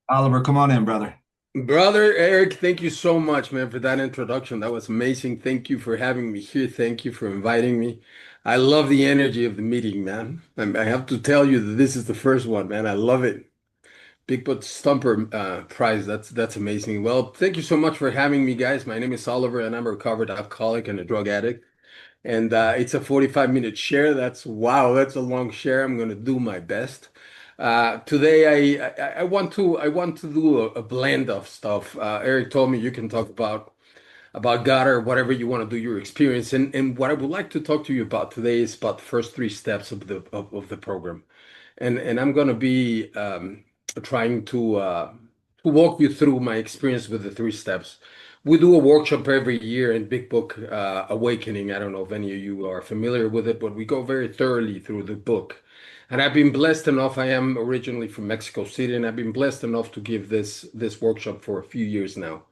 Oliver, come on in, brother. Brother Eric, thank you so much, man, for that introduction. That was amazing. Thank you for having me here. Thank you for inviting me. I love the energy of the meeting, man. I have to tell you that this is the first one, man. I love it. Big Butt Stumper prize. That's amazing. Well, thank you so much for having me, guys. My name is Oliver, and I'm a recovered alcoholic and a drug addict. And it's a 45-minute share. That's wow, that's a long share. I'm going to do my best. Today I want to do a blend of stuff. Eric told me you can talk about God or whatever you want to do, your experience. And what I would like to talk to you about today is about the first three steps of the program. And I'm going to be trying to walk you through my experience with the three steps. We do a workshop every year in Big Book Awakening. I don't know if any of you are familiar with it, but we go very thoroughly through the book. And I've been blessed enough. I am originally from Mexico City, and I've been blessed enough to give this workshop for a few years now.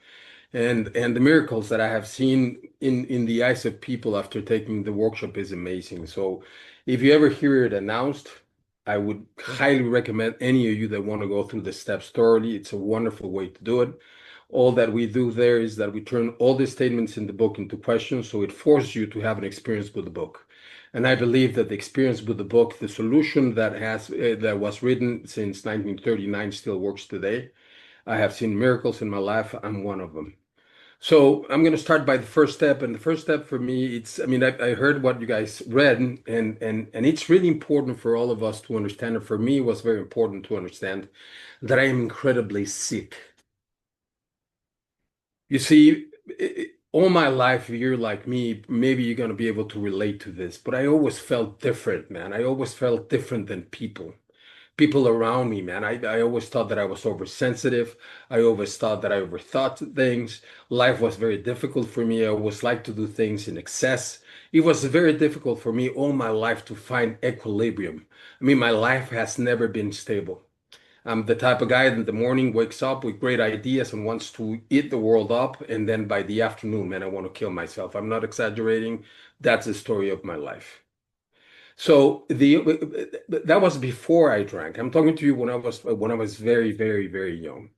And the miracles that I have seen in the eyes of people after taking the workshop is amazing. So if you ever hear it announced, I would highly recommend any of you that want to go through the steps thoroughly. It's a wonderful way to do it. All that we do there is that we turn all the statements in the book into questions, so it forces you to have an experience with the book. And I believe that the experience with the book, the solution that was written since 1939 still works today. I have seen miracles in my life. I'm one of them. So I'm going to start by the first step, and the first step for me, I mean, I heard what you guys read, and it's really important for all of us to understand. And for me, it was very important to understand that I am incredibly sick. You see, all my life, if you're like me, maybe you're going to be able to relate to this, but I always felt different, man. I always felt different than people around me, man. I always thought that I was oversensitive. I always thought that I overthought things. Life was very difficult for me. I always liked to do things in excess. It was very difficult for me all my life to find equilibrium. I mean, my life has never been stable. I'm the type of guy that in the morning wakes up with great ideas and wants to eat the world up. And then by the afternoon, man, I want to kill myself. I'm not exaggerating. That's the story of my life. So that was before I drank. I'm talking to you when I was very, very, very young.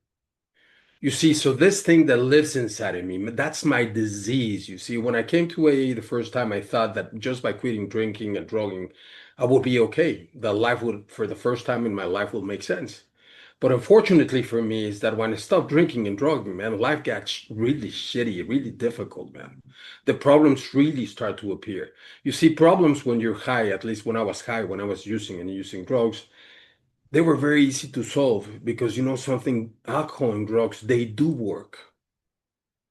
You see, so this thing that lives inside of me, that's my disease. You see, when I came to AA the first time, I thought that just by quitting drinking and drugging, I would be okay. That life would, for the first time in my life, will make sense. But unfortunately for me, is that when I stopped drinking and drugging, man, life got really shitty, really difficult, man. The problems really start to appear. You see, problems when you're high, at least when I was high, when I was using drugs, they were very easy to solve because you know something, alcohol and drugs, they do work.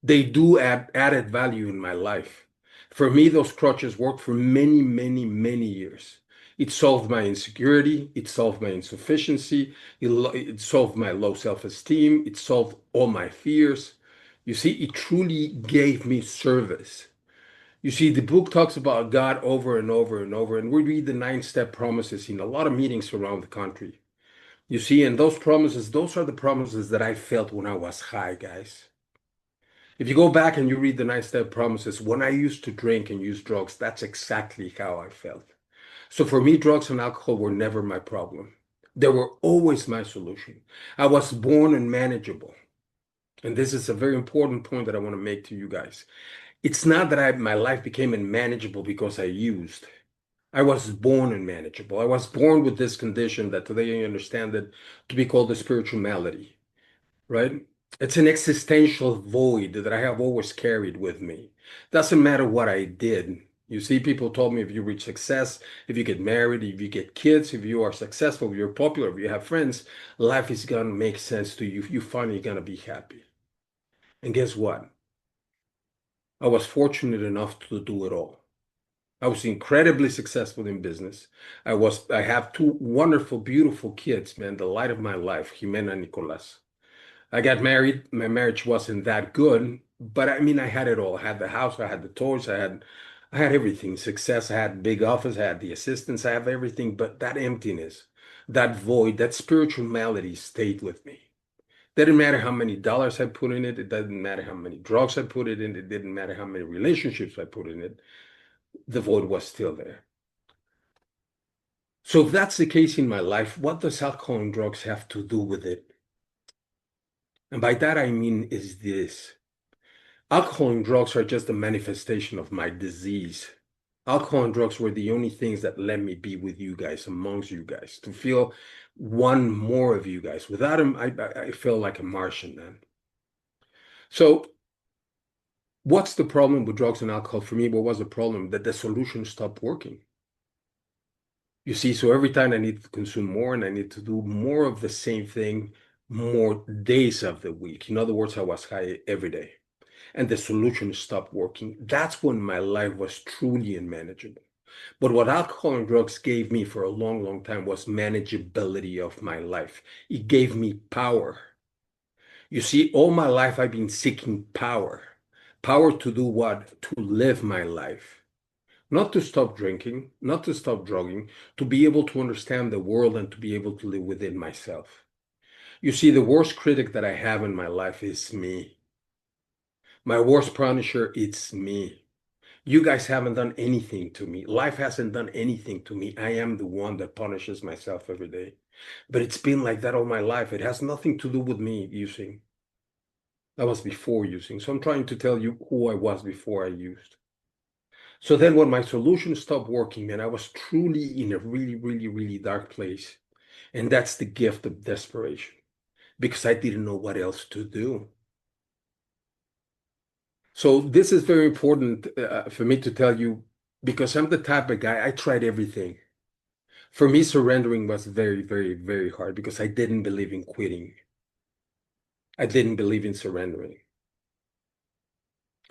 They do add added value in my life. For me, those crutches worked for many, many, many years. It solved my insecurity. It solved my insufficiency. It solved my low self-esteem. It solved all my fears. You see, it truly gave me service. You see, the book talks about God over and over and over, and we read the nine-step promises in a lot of meetings around the country. You see, and those promises, those are the promises that I felt when I was high, guys. If you go back and you read the nine-step promises, when I used to drink and use drugs, that's exactly how I felt. So for me, drugs and alcohol were never my problem. They were always my solution. I was born unmanageable. And this is a very important point that I want to make to you guys. It's not that my life became unmanageable because I used. I was born unmanageable. I was born with this condition that today I understand it to be called a spiritual malady, right? It's an existential void that I have always carried with me. Doesn't matter what I did. You see, people told me if you reach success, if you get married, if you get kids, if you are successful, if you're popular, if you have friends, life is gonna make sense to you. You finally gonna be happy. And guess what? I was fortunate enough to do it all. I was incredibly successful in business. I have two wonderful, beautiful kids, man, the light of my life, Jimena and Nicolas. I got married. My marriage wasn't that good, but I mean, I had it all. I had the house, I had the toys, I had everything. Success, I had big office, I had the assistants, I have everything. But that emptiness, that void, that spiritual malady stayed with me. Didn't matter how many dollars I put in it. It doesn't matter how many drugs I put it in. It didn't matter how many relationships I put in it. The void was still there. So if that's the case in my life, what does alcohol and drugs have to do with it? And by that I mean is this. Alcohol and drugs are just a manifestation of my disease. Alcohol and drugs were the only things that let me be with you guys, amongst you guys, to feel one more of you guys. Without them, I feel like a Martian, man. So what's the problem with drugs and alcohol? For me, what was the problem? That the solution stopped working. You see, so every time I need to consume more and I need to do more of the same thing, more days of the week. In other words, I was high every day and the solution stopped working. That's when my life was truly unmanageable. But what alcohol and drugs gave me for a long, long time was manageability of my life. It gave me power. You see, all my life I've been seeking power. Power to do what? To live my life. Not to stop drinking, not to stop drugging, to be able to understand the world and to be able to live within myself. You see, the worst critic that I have in my life is me. My worst punisher, it's me. You guys haven't done anything to me. Life hasn't done anything to me. I am the one that punishes myself every day. But it's been like that all my life. It has nothing to do with me using. I was before using. So I'm trying to tell you who I was before I used. So then when my solution stopped working, and I was truly in a really, really, really dark place. And that's the gift of desperation because I didn't know what else to do. So this is very important for me to tell you because I'm the type of guy, I tried everything. For me, surrendering was very, very, very hard because I didn't believe in quitting. I didn't believe in surrendering.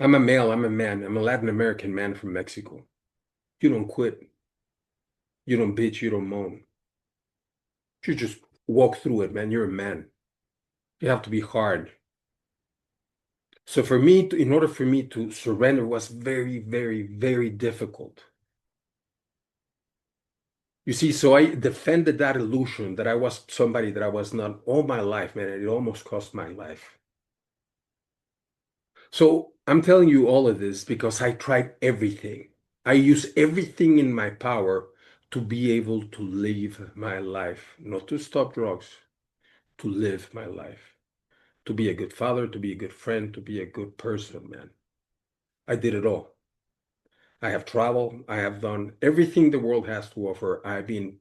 I'm a male, I'm a man, I'm a Latin American man from Mexico. You don't quit. You don't bitch, you don't moan. You just walk through it, man. You're a man. You have to be hard. So for me, in order for me to surrender was very, very, very difficult. You see, so I defended that illusion that I was somebody that I was not all my life, man. It almost cost my life. So I'm telling you all of this because I tried everything. I use everything in my power to be able to live my life, not to stop drugs, to live my life, to be a good father, to be a good friend, to be a good person, man. I did it all. I have traveled. I have done everything the world has to offer. I've been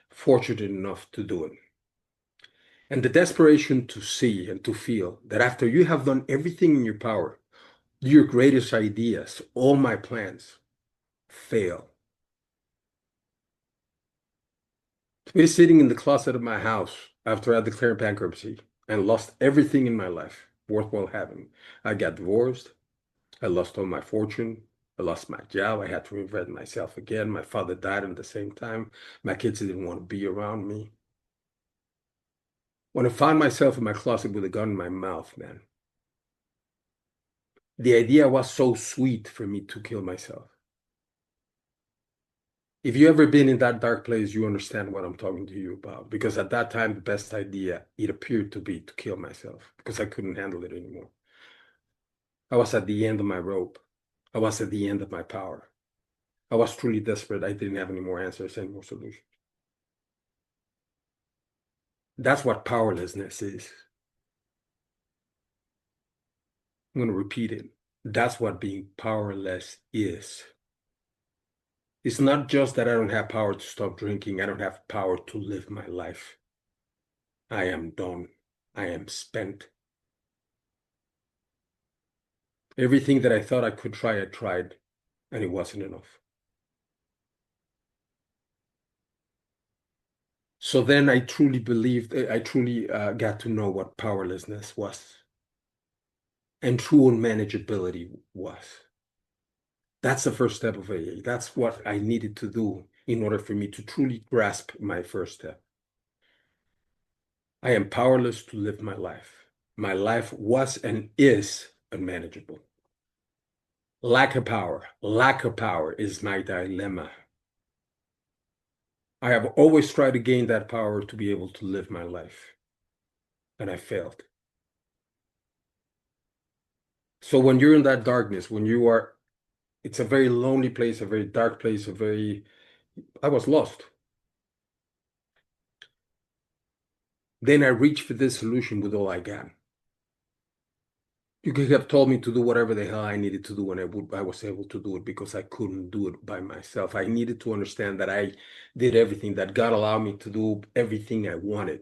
fortunate enough to do it. And the desperation to see and to feel that after you have done everything in your power, your greatest ideas, all my plans fail. To be sitting in the closet of my house after I declared bankruptcy and lost everything in my life worthwhile having. I got divorced. I lost all my fortune. I lost my job. I had to reinvent myself again. My father died at the same time. My kids didn't want to be around me. When I found myself in my closet with a gun in my mouth, man, the idea was so sweet for me to kill myself. If you ever been in that dark place, you understand what I'm talking to you about. Because at that time, the best idea, it appeared to be to kill myself because I couldn't handle it anymore. I was at the end of my rope. I was at the end of my power. I was truly desperate. I didn't have any more answers, any more solutions. That's what powerlessness is. I'm going to repeat it. That's what being powerless is. It's not just that I don't have power to stop drinking. I don't have power to live my life. I am done. I am spent. Everything that I thought I could try, I tried, and it wasn't enough. So then I truly believed, I truly got to know what powerlessness was and true unmanageability was. That's the first step of AA. That's what I needed to do in order for me to truly grasp my first step. I am powerless to live my life. My life was and is unmanageable. Lack of power is my dilemma. I have always tried to gain that power to be able to live my life, and I failed. So when you're in that darkness, when you are, it's a very lonely place, a very dark place, I was lost. Then I reached for this solution with all I got. You could have told me to do whatever the hell I needed to do, and I was able to do it because I couldn't do it by myself. I needed to understand that I did everything, that God allowed me to do everything I wanted.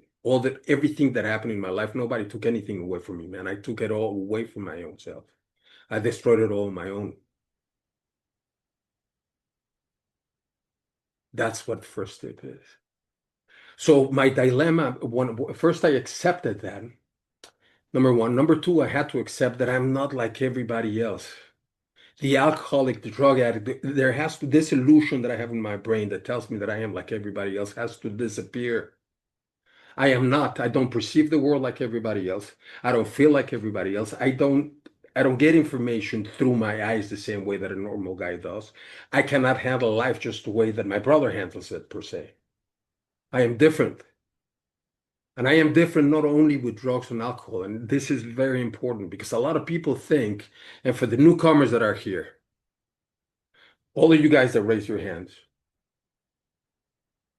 Everything that happened in my life, nobody took anything away from me, man. I took it all away from my own self. I destroyed it all on my own. That's what first step is. So my dilemma, first I accepted that. Number one. Number two, I had to accept that I'm not like everybody else. The alcoholic, the drug addict, there has to, this illusion that I have in my brain that tells me that I am like everybody else has to disappear. I am not. I don't perceive the world like everybody else. I don't feel like everybody else. I don't get information through my eyes the same way that a normal guy does. I cannot handle life just the way that my brother handles it, per se. I am different. And I am different not only with drugs and alcohol. And this is very important because a lot of people think, and for the newcomers that are here, all of you guys that raise your hands,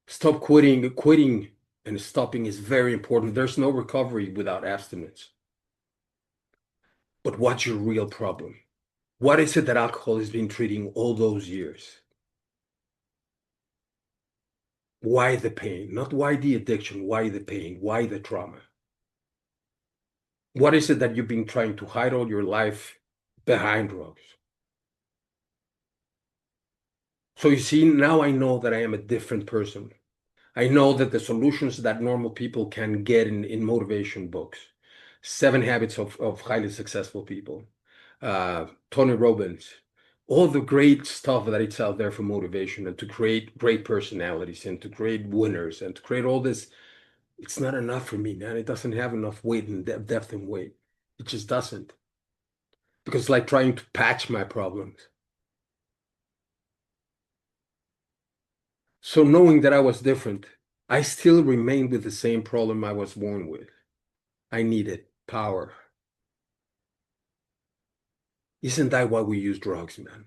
stop quitting. Quitting and stopping is very important. There's no recovery without abstinence. But what's your real problem? What is it that alcohol has been treating all those years? Why the pain? Not why the addiction, why the pain, why the trauma? What is it that you've been trying to hide all your life behind drugs? So you see, now I know that I am a different person. I know that the solutions that normal people can get in motivation books, Seven Habits of Highly Successful People, Tony Robbins, all the great stuff that it's out there for motivation and to create great personalities and to create winners and to create all this, it's not enough for me, man. It doesn't have enough weight and depth and weight. It just doesn't. Because it's like trying to patch my problems. So knowing that I was different, I still remained with the same problem I was born with. I needed power. Isn't that why we use drugs, man?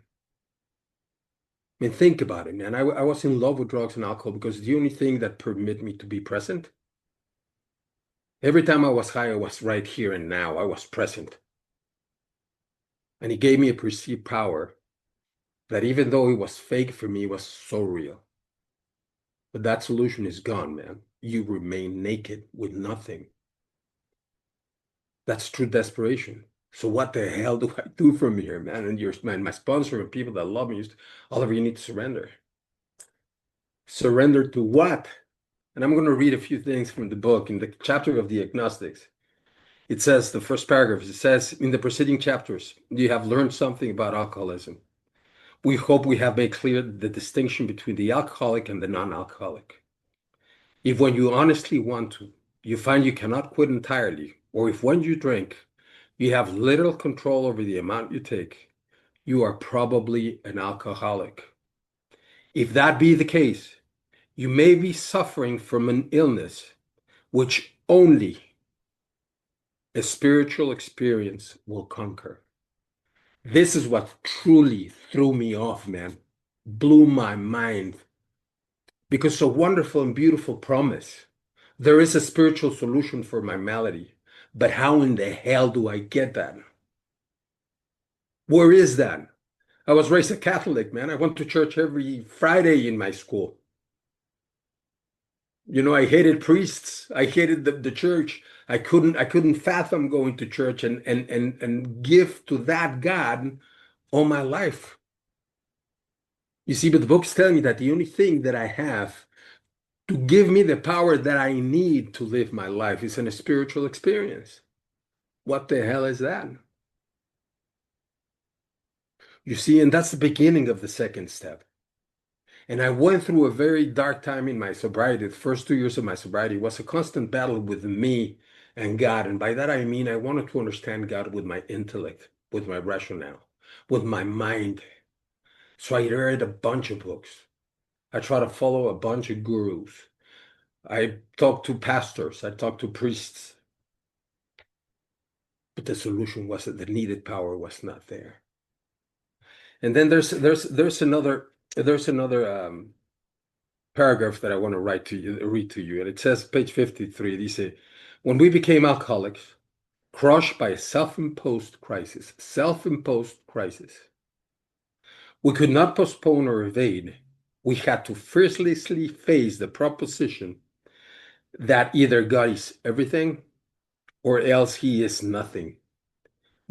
I mean, think about it, man. I was in love with drugs and alcohol because it's the only thing that permit me to be present. Every time I was high, I was right here and now. I was present. And it gave me a perceived power that even though it was fake for me, it was so real. But that solution is gone, man. You remain naked with nothing. That's true desperation. So what the hell do I do from here, man? And my sponsor and people that love me, Oliver, you need to surrender. Surrender to what? And I'm going to read a few things from the book in the chapter of the agnostics. It says, the first paragraph, it says, in the preceding chapters, you have learned something about alcoholism. We hope we have made clear the distinction between the alcoholic and the non-alcoholic. If when you honestly want to, you find you cannot quit entirely, or if when you drink, you have little control over the amount you take, you are probably an alcoholic. If that be the case, you may be suffering from an illness which only a spiritual experience will conquer. This is what truly threw me off, man. Blew my mind. Because so wonderful and beautiful promise. There is a spiritual solution for my malady. But how in the hell do I get that? Where is that? I was raised a Catholic, man. I went to church every Friday in my school. You know, I hated priests. I hated the church. I couldn't fathom going to church and give to that God all my life. You see, but the book's telling me that the only thing that I have to give me the power that I need to live my life is in a spiritual experience. What the hell is that? You see, and that's the beginning of the second step. And I went through a very dark time in my sobriety. The first 2 years of my sobriety was a constant battle with me and God. And by that I mean I wanted to understand God with my intellect, with my rationale, with my mind. So I read a bunch of books. I try to follow a bunch of gurus. I talked to pastors. I talked to priests. But the solution was that the needed power was not there. And then there's another paragraph that I want to read to you, and it says, page 53, they say, when we became alcoholics, crushed by a self-imposed crisis. Self-imposed crisis. We could not postpone or evade. We had to fearlessly face the proposition that either God is everything or else he is nothing.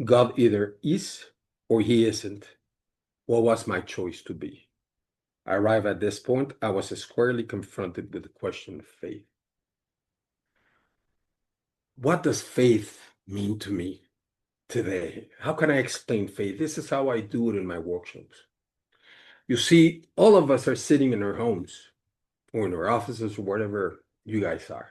God either is or he isn't. What was my choice to be? I arrived at this point, I was squarely confronted with the question of faith. What does faith mean to me today? How can I explain faith? This is how I do it in my workshops. You see, all of us are sitting in our homes or in our offices or wherever you guys are.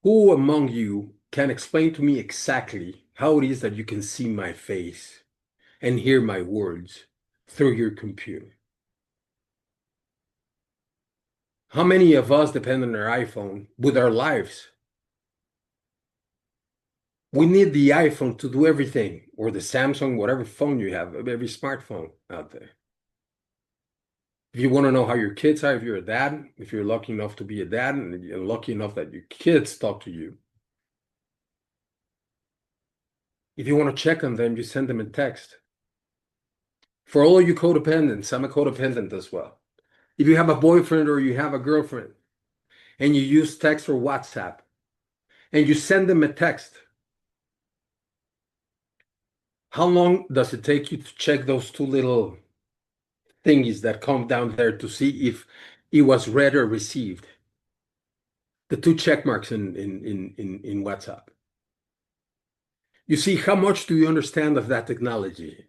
Who among you can explain to me exactly how it is that you can see my face and hear my words through your computer? How many of us depend on our iPhone with our lives? We need the iPhone to do everything, or the Samsung, whatever phone you have, every smartphone out there. If you want to know how your kids are, if you're a dad, if you're lucky enough to be a dad and you're lucky enough that your kids talk to you, if you want to check on them, you send them a text. For all of you codependents, I'm a codependent as well. If you have a boyfriend or you have a girlfriend and you use text or WhatsApp and you send them a text, how long does it take you to check those two little thingies that come down there to see if it was read or received? The two check marks in WhatsApp. You see, how much do you understand of that technology?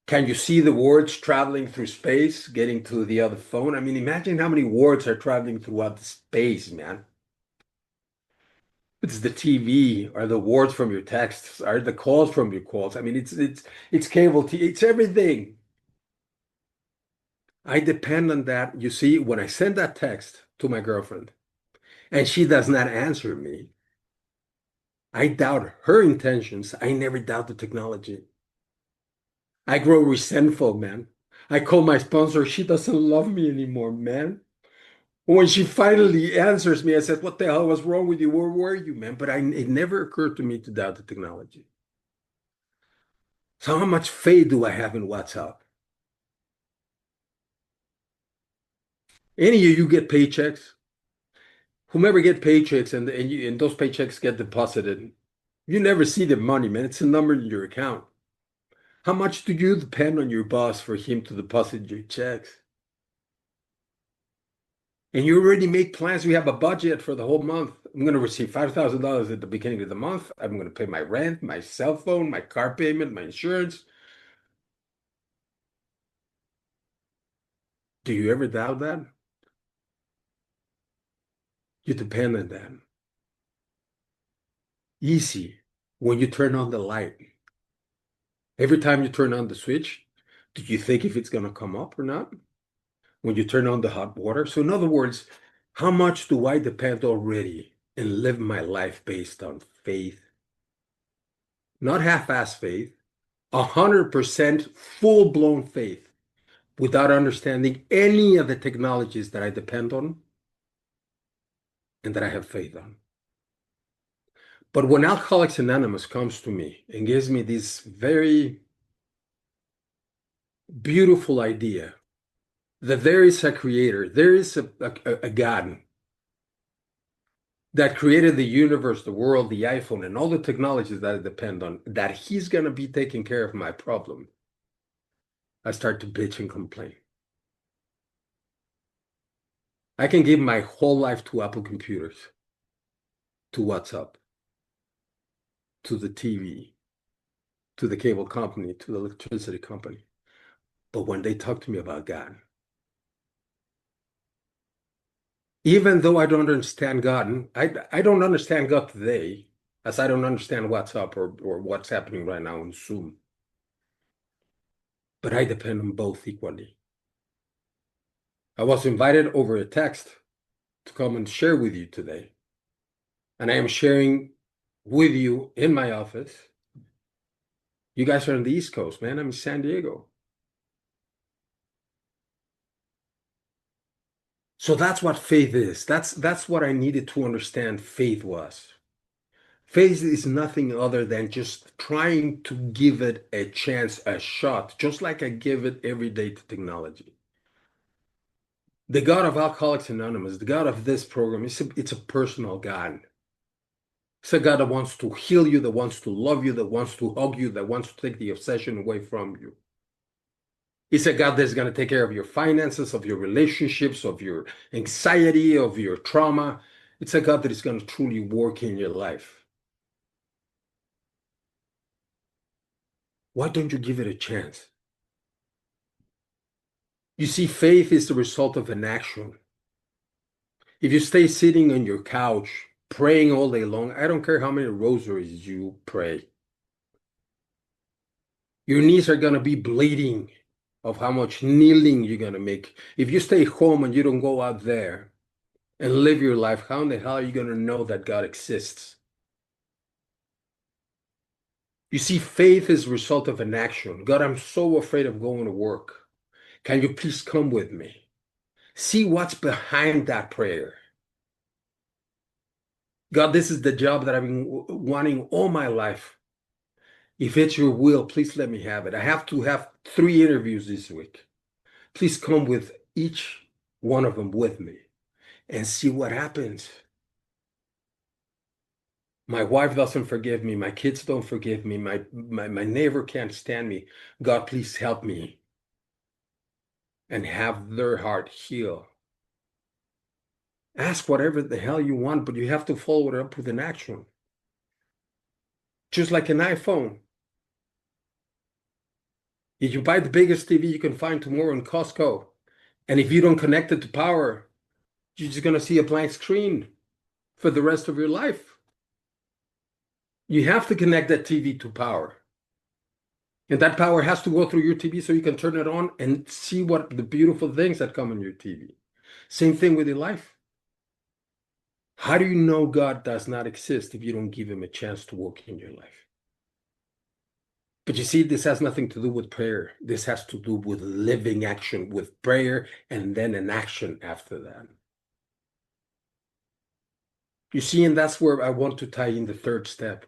Can you see the words traveling through space, getting to the other phone? I mean, imagine how many words are traveling throughout the space, man. It's the TV, are the words from your texts, are the calls from your calls. I mean, it's cable TV, it's everything. I depend on that. You see, when I send that text to my girlfriend and she does not answer me, I doubt her intentions. I never doubt the technology. I grow resentful, man. I call my sponsor. She doesn't love me anymore, man. When she finally answers me, I said, "What the hell was wrong with you? Where were you, man?" But it never occurred to me to doubt the technology. So how much faith do I have in WhatsApp? Any of you get paychecks? Whomever get paychecks and those paychecks get deposited, you never see the money, man. It's a number in your account. How much do you depend on your boss for him to deposit your checks? And you already make plans. We have a budget for the whole month. I'm going to receive $5,000 at the beginning of the month. I'm going to pay my rent, my cell phone, my car payment, my insurance. Do you ever doubt that? You depend on that. Easy. When you turn on the light, every time you turn on the switch, do you think if it's going to come up or not? When you turn on the hot water. So, in other words, how much do I depend already and live my life based on faith? Not half-ass faith, 100% full-blown faith without understanding any of the technologies that I depend on and that I have faith on. But when Alcoholics Anonymous comes to me and gives me this very beautiful idea that there is a creator, there is a God that created the universe, the world, the iPhone, and all the technologies that I depend on, that he's going to be taking care of my problem, I start to bitch and complain. I can give my whole life to Apple computers, to WhatsApp, to the TV, to the cable company, to the electricity company. But when they talk to me about God, even though I don't understand God, and I don't understand God today, as I don't understand WhatsApp or what's happening right now on Zoom, but I depend on both equally. I was invited over a text to come and share with you today. And I am sharing with you in my office. You guys are on the East Coast, man. I'm in San Diego. So that's what faith is. That's what I needed to understand faith was. Faith is nothing other than just trying to give it a chance, a shot, just like I give it every day to technology. The God of Alcoholics Anonymous, the God of this program, it's a personal God. It's a God that wants to heal you, that wants to love you, that wants to hug you, that wants to take the obsession away from you. It's a God that's going to take care of your finances, of your relationships, of your anxiety, of your trauma. It's a God that is going to truly work in your life. Why don't you give it a chance? You see, faith is the result of an action. If you stay sitting on your couch praying all day long, I don't care how many rosaries you pray, your knees are going to be bleeding of how much kneeling you're going to make. If you stay home and you don't go out there and live your life, how in the hell are you going to know that God exists? You see, faith is a result of an action. God, I'm so afraid of going to work. Can you please come with me? See what's behind that prayer. God, this is the job that I've been wanting all my life. If it's your will, please let me have it. I have to have 3 interviews this week. Please come with each one of them with me and see what happens. My wife doesn't forgive me. My kids don't forgive me. My neighbor can't stand me. God, please help me and have their heart heal. Ask whatever the hell you want, but you have to follow it up with an action. Just like an iPhone. If you buy the biggest TV you can find tomorrow in Costco, and if you don't connect it to power, you're just going to see a blank screen for the rest of your life. You have to connect that TV to power. And that power has to go through your TV so you can turn it on and see what the beautiful things that come on your TV. Same thing with your life. How do you know God does not exist if you don't give him a chance to work in your life? But you see, this has nothing to do with prayer. This has to do with living action, with prayer and then an action after that. You see, and that's where I want to tie in the third step.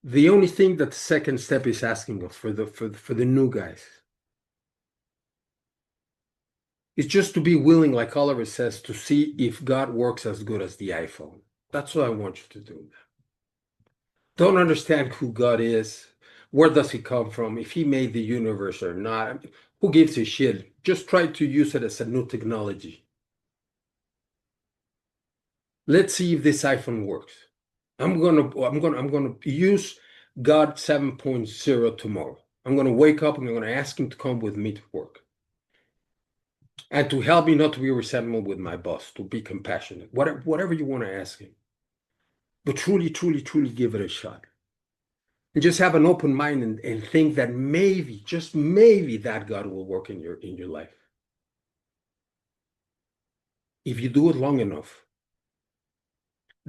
The only thing that the second step is asking of for the new guys is just to be willing, like Oliver says, to see if God works as good as the iPhone. That's what I want you to do. Don't understand who God is. Where does he come from? If he made the universe or not. Who gives a shit? Just try to use it as a new technology. Let's see if this iPhone works. I'm gonna use God 7.0 tomorrow. I'm gonna wake up and I'm gonna ask him to come with me to work. And to help me not to be resentful with my boss, to be compassionate. Whatever you want to ask him. But truly, truly, truly give it a shot. And just have an open mind and think that maybe, just maybe, that God will work in your life. If you do it long enough,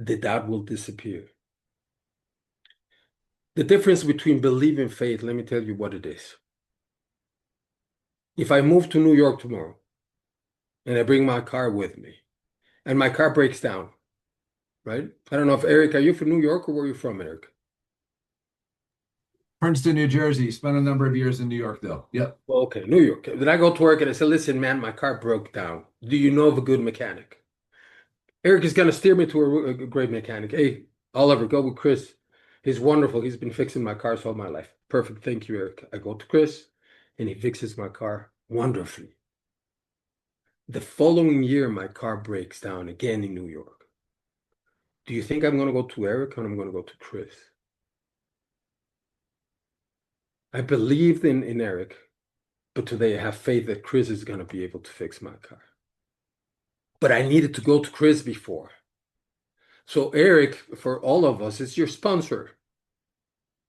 the doubt will disappear. The difference between belief and faith, let me tell you what it is. If I move to New York tomorrow and I bring my car with me and my car breaks down, right? I don't know if Eric, are you from New York or where are you from, Eric? Princeton, New Jersey. Spent a number of years in New York, though. Yep. Well, okay, New York. Then I go to work and I say, listen, man, my car broke down. Do you know of a good mechanic? Eric is going to steer me to a great mechanic. Hey, Oliver, go with Chris. He's wonderful. He's been fixing my cars all my life. Perfect. Thank you, Eric. I go to Chris and he fixes my car wonderfully. The following year, my car breaks down again in New York. Do you think I'm going to go to Eric or I'm going to go to Chris? I believed in Eric, but today I have faith that Chris is going to be able to fix my car. But I needed to go to Chris before. So Eric, for all of us, is your sponsor.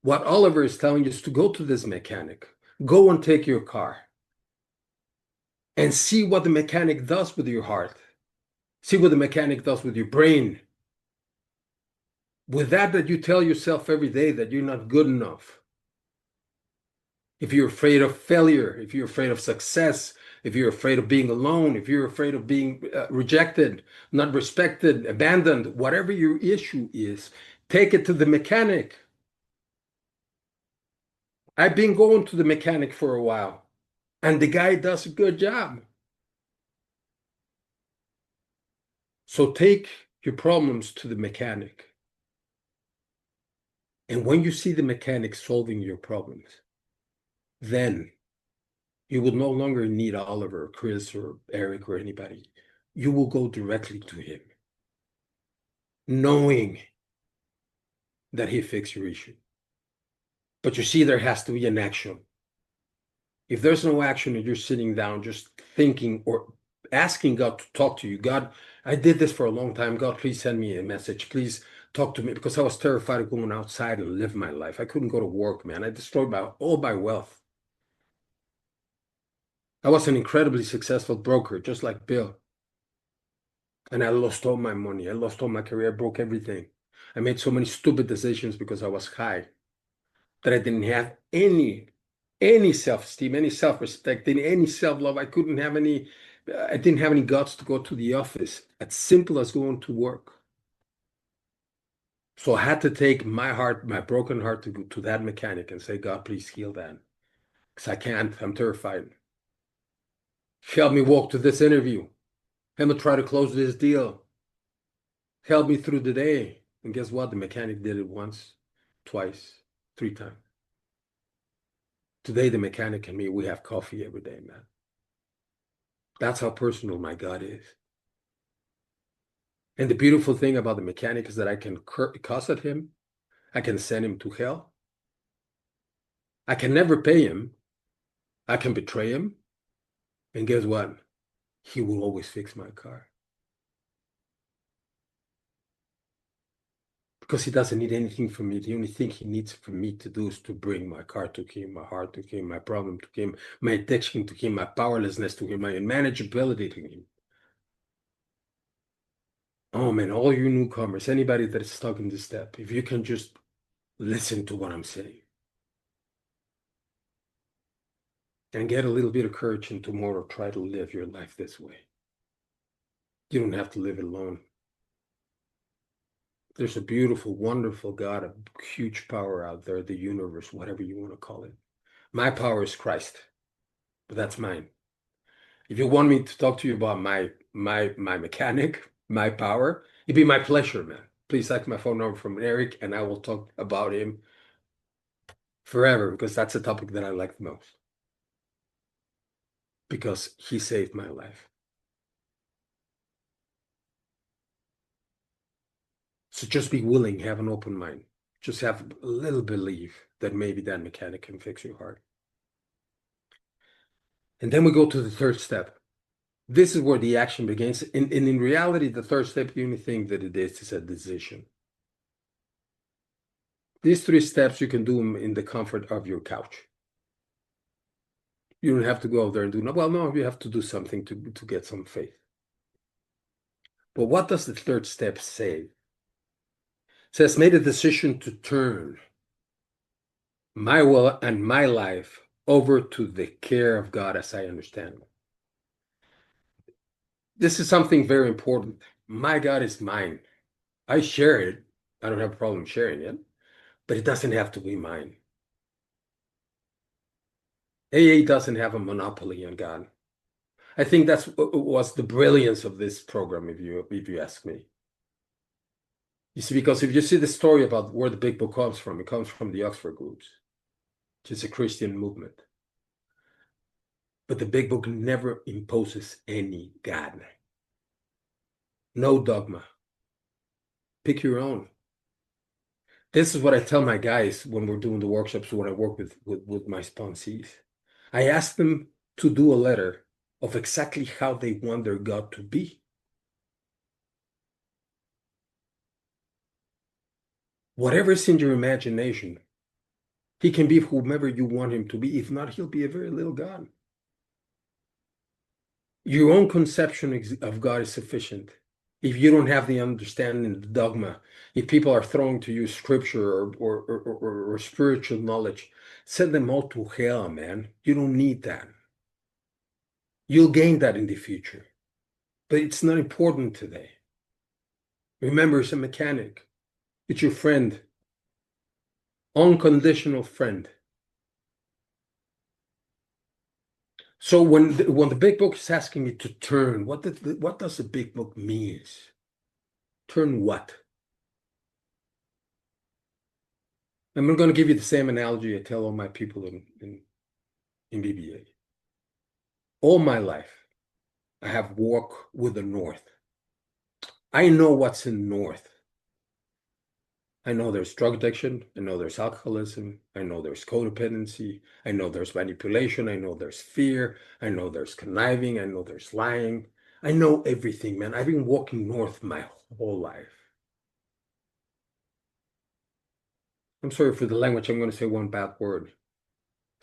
What Oliver is telling you is to go to this mechanic. Go and take your car and see what the mechanic does with your heart. See what the mechanic does with your brain. With that you tell yourself every day that you're not good enough. If you're afraid of failure, if you're afraid of success, if you're afraid of being alone, if you're afraid of being rejected, not respected, abandoned, whatever your issue is, take it to the mechanic. I've been going to the mechanic for a while, and the guy does a good job. So take your problems to the mechanic. And when you see the mechanic solving your problems, then you will no longer need Oliver, or Chris, or Eric, or anybody. You will go directly to him, knowing that he fixed your issue. But you see, there has to be an action. If there's no action and you're sitting down just thinking or asking God to talk to you, God, I did this for a long time. God, please send me a message. Please talk to me, because I was terrified of going outside and live my life. I couldn't go to work, man. I destroyed all my wealth. I was an incredibly successful broker, just like Bill. And I lost all my money. I lost all my career. I broke everything. I made so many stupid decisions because I was high that I didn't have any self-esteem, any self-respect, any self-love. I didn't have any guts to go to the office, as simple as going to work. So I had to take my heart, my broken heart, to go to that mechanic and say, God, please heal that. Because I can't, I'm terrified. Help me walk to this interview. Help me try to close this deal. Help me through the day. And guess what? The mechanic did it once, twice, 3 times. Today, the mechanic and me, we have coffee every day, man. That's how personal my God is. And the beautiful thing about the mechanic is that I can cuss at him. I can send him to hell. I can never pay him. I can betray him. And guess what? He will always fix my car. Because he doesn't need anything from me. The only thing he needs from me to do is to bring my car to him, my heart to him, my problem to him, my addiction to him, my powerlessness to him, my unmanageability to him. Oh man, all you newcomers, anybody that is stuck in this step, if you can just listen to what I'm saying and get a little bit of courage, and tomorrow try to live your life this way. You don't have to live alone. There's a beautiful, wonderful God, a huge power out there, the universe, whatever you want to call it. My power is Christ, but that's mine. If you want me to talk to you about my mechanic, my power, it'd be my pleasure, man. Please take my phone number from Eric, and I will talk about him forever, because that's the topic that I like the most. Because he saved my life. So just be willing, have an open mind. Just have a little belief that maybe that mechanic can fix your heart. And then we go to the third step. This is where the action begins. And in reality, the third step, the only thing that it is a decision. These 3 steps, you can do them in the comfort of your couch. You don't have to go out there and do, well, no, you have to do something to get some faith. But what does the third step say? It says, made a decision to turn my will and my life over to the care of God as I understand it. This is something very important. My God is mine. I share it. I don't have a problem sharing it, but it doesn't have to be mine. AA doesn't have a monopoly on God. I think that's was the brilliance of this program, if you ask me. You see, because if you see the story about where the Big Book comes from, it comes from the Oxford groups, which is a Christian movement. But the Big Book never imposes any God. No dogma. Pick your own. This is what I tell my guys when we're doing the workshops, when I work with my sponsees. I ask them to do a letter of exactly how they want their God to be. Whatever is in your imagination, he can be whomever you want him to be. If not, he'll be a very little God. Your own conception of God is sufficient. If you don't have the understanding, the dogma, if people are throwing to you scripture or spiritual knowledge, send them all to hell, man. You don't need that. You'll gain that in the future, but it's not important today. Remember, it's a mechanic. It's your friend, unconditional friend. So when the big book is asking me to turn, what does the big book means? Turn what? I'm going to give you the same analogy I tell all my people in BBA. All my life, I have walked with the North. I know what's in North. I know there's drug addiction. I know there's alcoholism. I know there's codependency. I know there's manipulation. I know there's fear. I know there's conniving. I know there's lying. I know everything, man. I've been walking North my whole life. I'm sorry for the language. I'm going to say one bad word.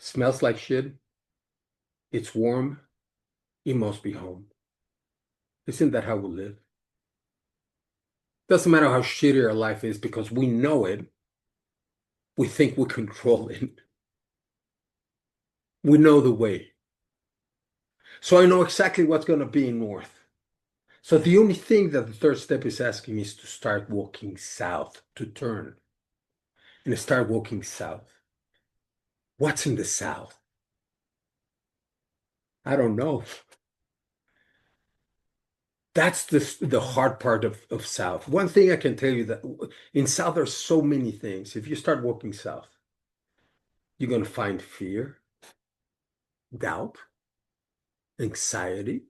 Smells like shit. It's warm. You must be home. Isn't that how we live? Doesn't matter how shitty our life is because we know it. We think we control it. We know the way. So I know exactly what's going to be in North. So the only thing that the third step is asking me is to start walking south, to turn and start walking south. What's in the south? I don't know. That's the hard part of south. One thing I can tell you that in south there's so many things. If you start walking south, you're going to find fear, doubt, anxiety,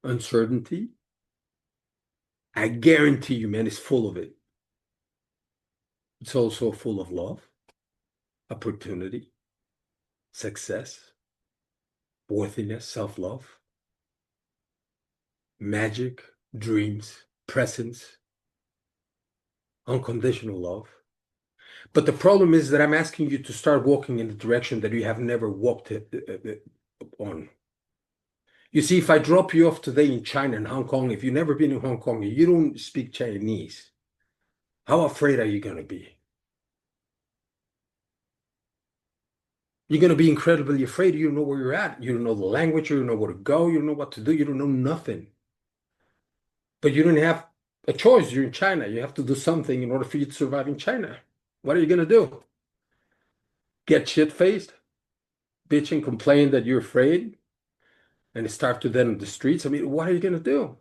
uncertainty. I guarantee you, man, it's full of it. It's also full of love, opportunity, success, worthiness, self-love, magic, dreams, presence, unconditional love. But the problem is that I'm asking you to start walking in the direction that you have never walked on. You see, if I drop you off today in China and Hong Kong, if you've never been in Hong Kong, you don't speak Chinese, how afraid are you going to be? You're going to be incredibly afraid. You don't know where you're at. You don't know the language. You don't know where to go. You don't know what to do. You don't know nothing. But you don't have a choice. You're in China. You have to do something in order for you to survive in China. What are you going to do? Get shit-faced? Bitch and complain that you're afraid? And start to then on the streets? I mean, what are you going to do?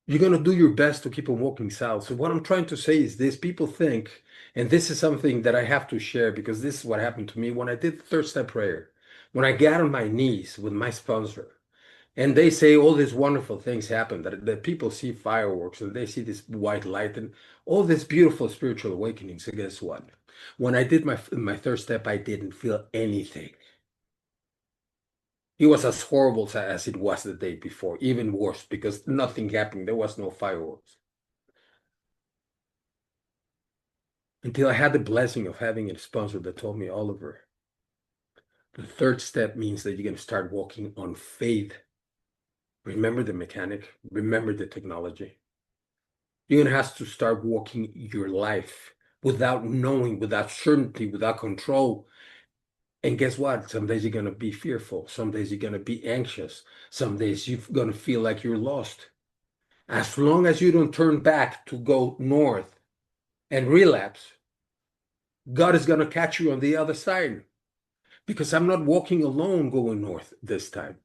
You're going to do your best to keep on walking south. So what I'm trying to say is this. People think, and this is something that I have to share because this is what happened to me when I did the third step prayer. When I got on my knees with my sponsor, and they say all these wonderful things happen, that people see fireworks and they see this white light and all this beautiful spiritual awakening. So guess what? When I did my third step, I didn't feel anything. It was as horrible as it was the day before, even worse, because nothing happened. There was no fireworks. Until I had the blessing of having a sponsor that told me, Oliver, the third step means that you're going to start walking on faith. Remember the mechanic, remember the technology. You're going to have to start walking your life without knowing, without certainty, without control. And guess what? Some days you're going to be fearful. Some days you're going to be anxious. Some days you're going to feel like you're lost. As long as you don't turn back to go north and relapse, God is going to catch you on the other side. Because I'm not walking alone going north this time.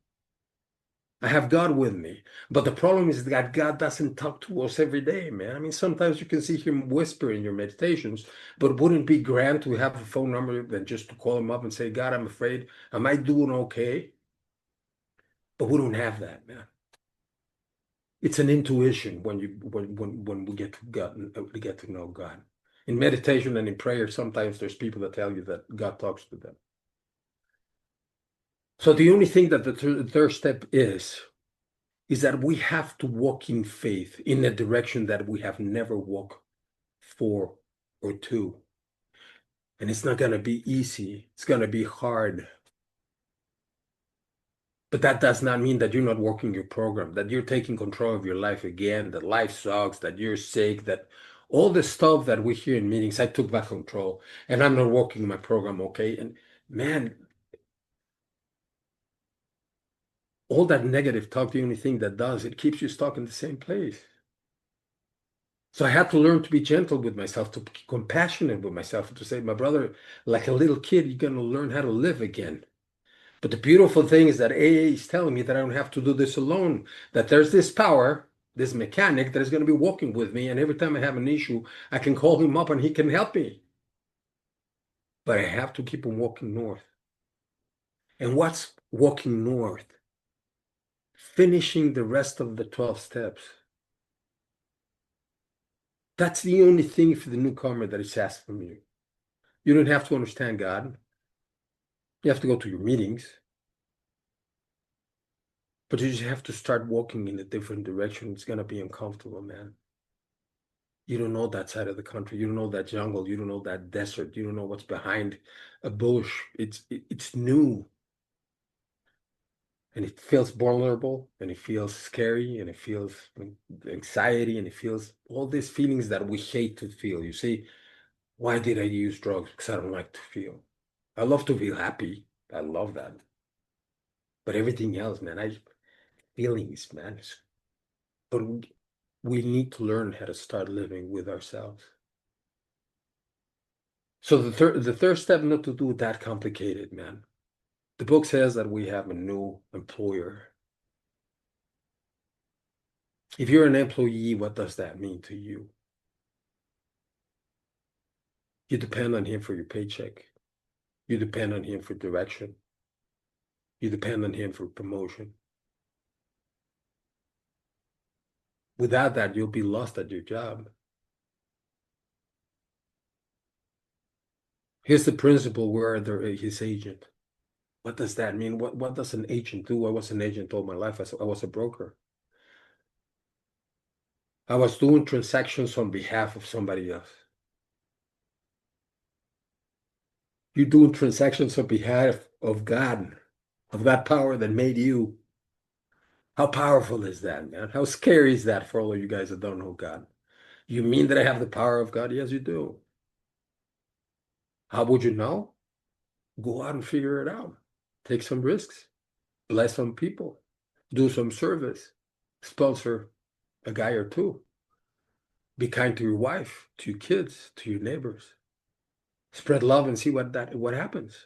I have God with me. But the problem is that God doesn't talk to us every day, man. I mean, sometimes you can see him whisper in your meditations, but wouldn't it be grand to have a phone number than just to call him up and say, God, I'm afraid. Am I doing okay? But we don't have that, man. It's an intuition when we get to God, we get to know God. In meditation and in prayer, sometimes there's people that tell you that God talks to them. So the only thing that the third step is that we have to walk in faith in a direction that we have never walked for or to. And it's not going to be easy. It's going to be hard. But that does not mean that you're not working your program, that you're taking control of your life again, that life sucks, that you're sick, that All the stuff that we hear in meetings, I took back control and I'm not working my program, okay? And man, all that negative talk, the only thing that does, it keeps you stuck in the same place. So I had to learn to be gentle with myself, to be compassionate with myself, to say, my brother, like a little kid, you're going to learn how to live again. But the beautiful thing is that AA is telling me that I don't have to do this alone, that there's this power, this mechanic that is going to be walking with me. And every time I have an issue, I can call him up and he can help me. But I have to keep on walking north. And what's walking north? Finishing the rest of the 12 steps. That's the only thing for the newcomer that is asked from you. You don't have to understand God. You have to go to your meetings. But you just have to start walking in a different direction. It's going to be uncomfortable, man. You don't know that side of the country. You don't know that jungle. You don't know that desert. You don't know what's behind a bush. It's new. And it feels vulnerable, and it feels scary, and it feels anxiety, and it feels all these feelings that we hate to feel. You see, why did I use drugs? Because I don't like to feel. I love to feel happy. I love that. But everything else, man, feelings, man. But we need to learn how to start living with ourselves. So the third step, not to do that complicated, man. The book says that we have a new employer. If you're an employee, what does that mean to you? You depend on him for your paycheck. You depend on him for direction. You depend on him for promotion. Without that, you'll be lost at your job. Here's the principle where they're his agent. What does that mean? What does an agent do? I was an agent all my life. I was a broker. I was doing transactions on behalf of somebody else. You're doing transactions on behalf of God, of that power that made you. How powerful is that, man? How scary is that for all of you guys that don't know God? You mean that I have the power of God? Yes, you do. How would you know? Go out and figure it out. Take some risks. Bless some people. Do some service. Sponsor a guy or two. Be kind to your wife, to your kids, to your neighbors. Spread love and see what happens.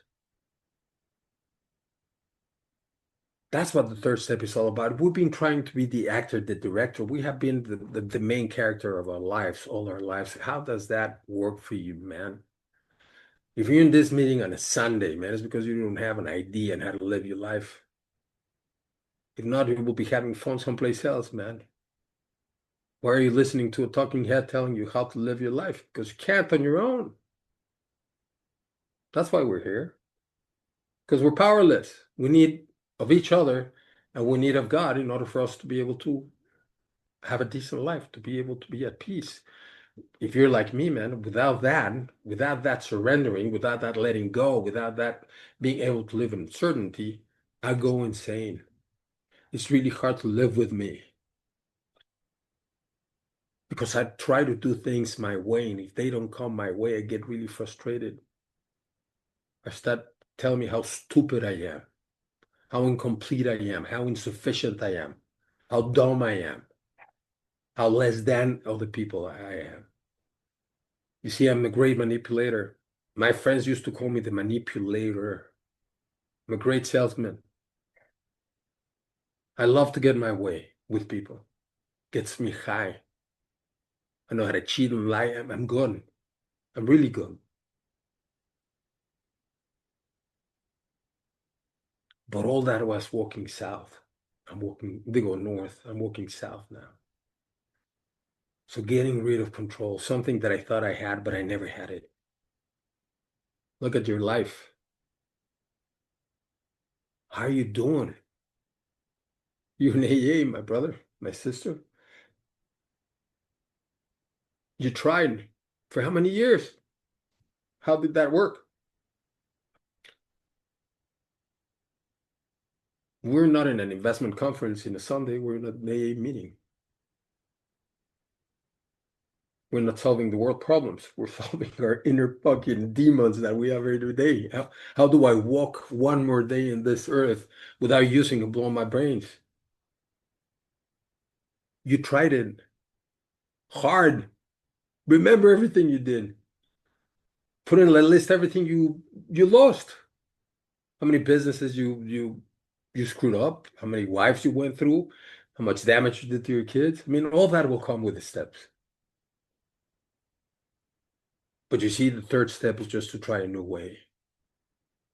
That's what the third step is all about. We've been trying to be the actor, the director. We have been the main character of our lives, all our lives. How does that work for you, man? If you're in this meeting on a Sunday, man, it's because you don't have an idea on how to live your life. If not, you will be having fun someplace else, man. Why are you listening to a talking head telling you how to live your life? Because you can't on your own. That's why we're here. Because we're powerless. We need of each other and we need of God in order for us to be able to have a decent life, to be able to be at peace. If you're like me, man, without that surrendering, without that letting go, without that being able to live in certainty, I go insane. It's really hard to live with me because I try to do things my way, and if they don't come my way, I get really frustrated. I start telling me how stupid I am, how incomplete I am, how insufficient I am, how dumb I am, how less than other people I am. You see, I'm a great manipulator. My friends used to call me the manipulator. I'm a great salesman. I love to get my way with people. Gets me high. I know how to cheat and lie. I'm good. I'm really good. But all that was walking south. They go north. I'm walking south now. So getting rid of control, something that I thought I had, but I never had it. Look at your life. How are you doing? You're in AA, my brother, my sister. You tried for how many years? How did that work? We're not in an investment conference in a Sunday. We're in an AA meeting. We're not solving the world problems. We're solving our inner fucking demons that we have every day. How do I walk one more day in this earth without using and blowing my brains? You tried it hard. Remember everything you did. Put in a list everything you lost. How many businesses you screwed up, how many wives you went through, how much damage you did to your kids. I mean, all that will come with the steps. But you see, the third step is just to try a new way.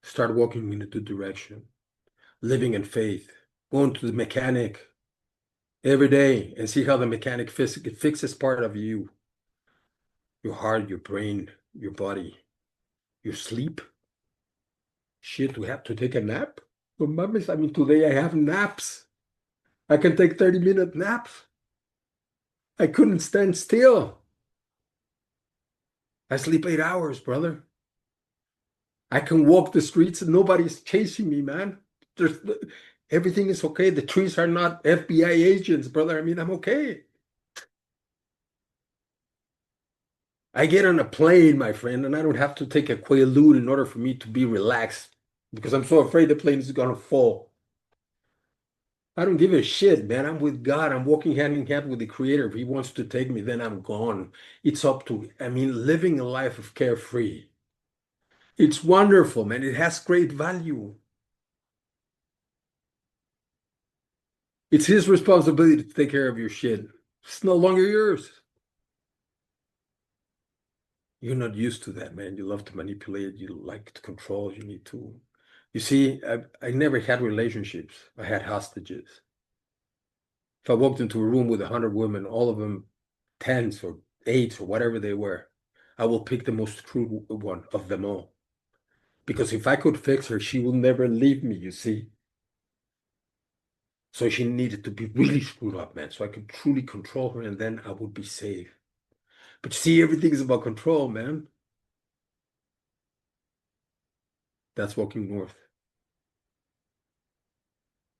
Start walking in a new direction, living in faith, going to the mechanic every day and see how the mechanic fixes part of you, your heart, your brain, your body, your sleep. Shit, we have to take a nap? Well, mummies, I mean, today I have naps. I can take 30-minute naps. I couldn't stand still. I sleep 8 hours, brother. I can walk the streets and nobody's chasing me, man. Everything is okay. The trees are not FBI agents, brother. I mean, I'm okay. I get on a plane, my friend, and I don't have to take a Quaalude in order for me to be relaxed because I'm so afraid the plane is going to fall. I don't give a shit, man. I'm with God. I'm walking hand in hand with the Creator. If He wants to take me, then I'm gone. It's up to, I mean, living a life of carefree. It's wonderful, man. It has great value. It's His responsibility to take care of your shit. It's no longer yours. You're not used to that, man. You love to manipulate. You like to control. You need to. You see, I never had relationships. I had hostages. If I walked into a room with 100 women, all of them 10s or 8s or whatever they were, I will pick the most true one of them all. Because if I could fix her, she will never leave me, you see. So she needed to be really screwed up, man. So I could truly control her and then I would be safe. But you see, everything is about control, man. That's walking north.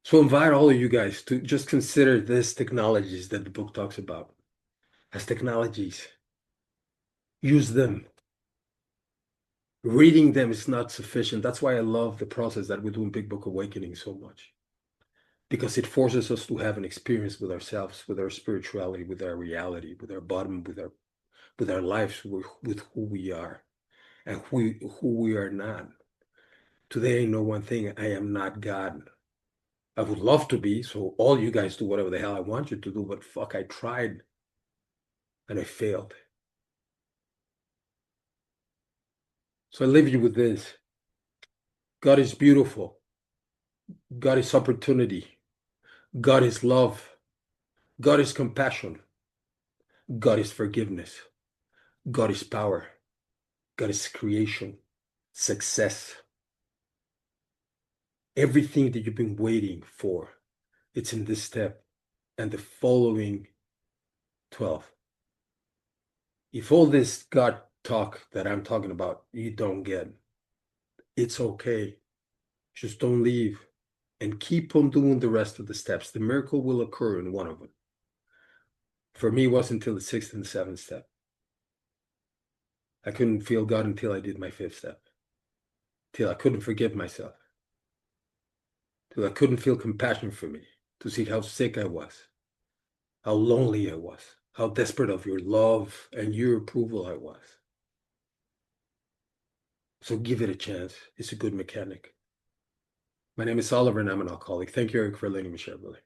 So invite all of you guys to just consider these technologies that the book talks about as technologies. Use them. Reading them is not sufficient. That's why I love the process that we do in Big Book Awakening so much. Because it forces us to have an experience with ourselves, with our spirituality, with our reality, with our bottom, with our lives, with who we are and who we are not. Today I know one thing, I am not God. I would love to be, so all you guys do whatever the hell I want you to do, but fuck, I tried and I failed. So I leave you with this. God is beautiful. God is opportunity. God is love. God is compassion. God is forgiveness. God is power. God is creation, success. Everything that you've been waiting for, it's in this step and the following 12. If all this God talk that I'm talking about, you don't get, it's okay. Just don't leave and keep on doing the rest of the steps. The miracle will occur in one of them. For me, it wasn't until the 6th and the 7th step. I couldn't feel God until I did my 5th step. Till I couldn't forgive myself. Till I couldn't feel compassion for me, to see how sick I was, how lonely I was, how desperate of your love and your approval I was. So give it a chance. It's a good mechanic. My name is Oliver and I'm an alcoholic. Thank you, Eric, for letting me share, brother.